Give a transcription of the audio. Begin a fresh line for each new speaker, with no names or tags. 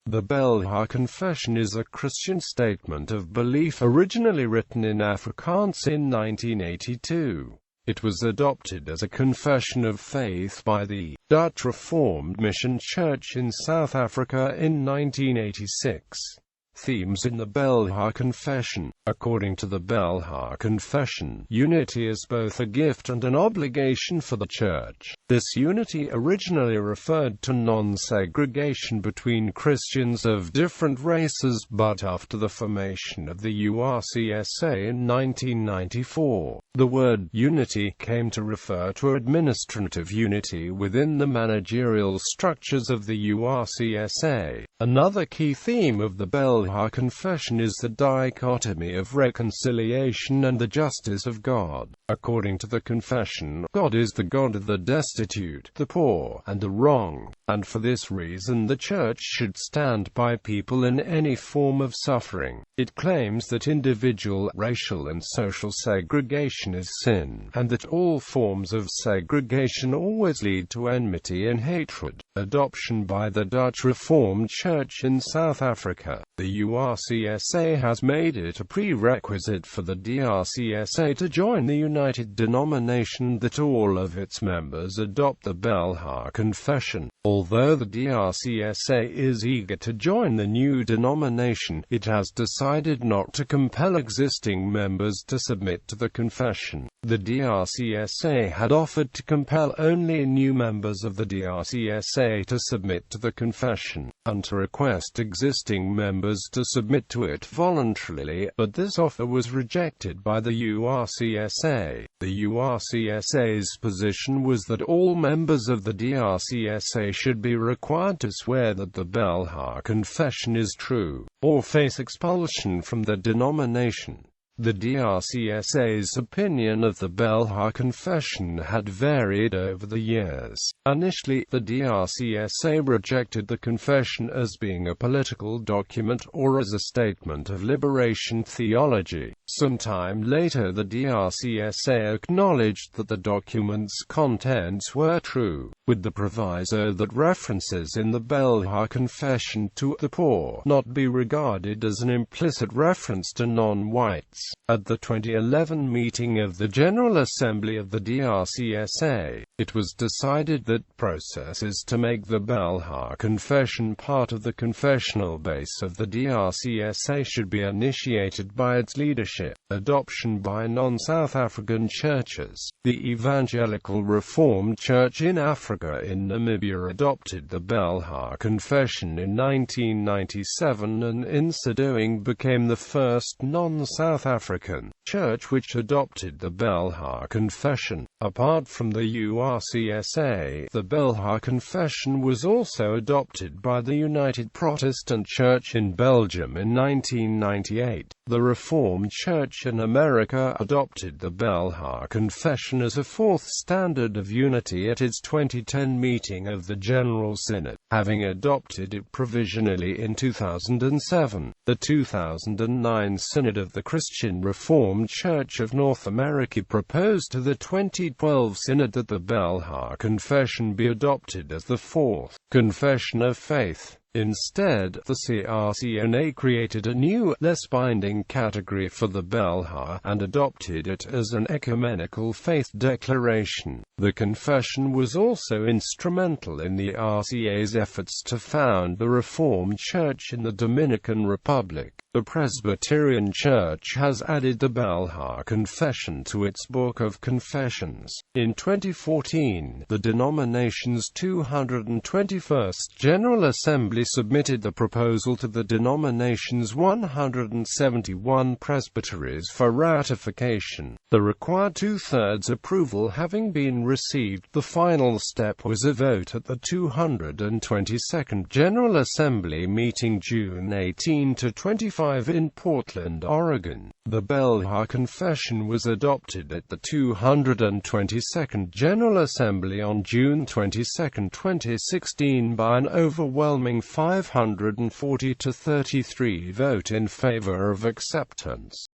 The Belhar Confession is a Christian statement of belief originally written in Afrikaans in 1982. It was adopted as a confession of faith by the Dutch Reformed Mission Church in South Africa in 1986. Themes in the Belhar Confession. According to the Belhar Confession, unity is both a gift and an obligation for the Church. This unity originally referred to non-segregation between Christians of different races, but after the formation of the URCSA in 1994, the word unity came to refer to administrative unity within the managerial structures of the URCSA. Another key theme of the Belhar Confession is the dichotomy of reconciliation and the justice of God. According to the confession, God is the God of the destitute, the poor, and the wrong, and for this reason the Church should stand by people in any form of suffering. It claims that individual, racial and social segregation is sin, and that all forms of segregation always lead to enmity and hatred. Adoption by the Dutch Reformed Church in South Africa. The URCSA has made it a prerequisite for the DRCSA to join the United Denomination that all of its members adopt the Belhar Confession. Although the DRCSA is eager to join the new denomination, it has decided not to compel existing members to submit to the confession. The DRCSA had offered to compel only new members of the DRCSA to submit to the confession, and to request existing members to submit to it voluntarily, but this offer was rejected by the URCSA. The URCSA's position was that all members of the DRCSA should be required to swear that the Belhar Confession is true, or face expulsion from the denomination. The DRCSA's opinion of the Belhar Confession had varied over the years. Initially, the DRCSA rejected the confession as being a political document or as a statement of liberation theology. Sometime later, the DRCSA acknowledged that the document's contents were true, with the proviso that references in the Belhar Confession to the poor not be regarded as an implicit reference to non-whites. At the 2011 meeting of the General Assembly of the DRCSA, it was decided that processes to make the Belhar Confession part of the confessional base of the DRCSA should be initiated by its leadership. Adoption by non-South African churches. The Evangelical Reformed Church in Africa in Namibia adopted the Belhar Confession in 1997 and in so doing became the first non-South African church which adopted the Belhar Confession. Apart from the URCSA, the Belhar Confession was also adopted by the United Protestant Church in Belgium in 1998. The Reformed Church in America adopted the Belhar Confession as a fourth standard of unity at its 2010 meeting of the General Synod, having adopted it provisionally in 2007. The 2009 Synod of the Christian Reformed Church of North America proposed to the 2012 Synod that the Belhar Confession be adopted as the fourth confession of faith. Instead, the CRCNA created a new, less binding category for the Belhar, and adopted it as an ecumenical faith declaration. The confession was also instrumental in the RCA's efforts to found the Reformed Church in the Dominican Republic. The Presbyterian Church has added the Belhar Confession to its Book of Confessions. In 2014, the denomination's 221st General Assembly submitted the proposal to the denomination's 171 presbyteries for ratification. The required two-thirds approval having been received, the final step was a vote at the 222nd General Assembly meeting June 18 to 25 in Portland, Oregon. The Belhar Confession was adopted at the 222nd General Assembly on June 22, 2016 by an overwhelming 540 to 33 vote in favor of acceptance.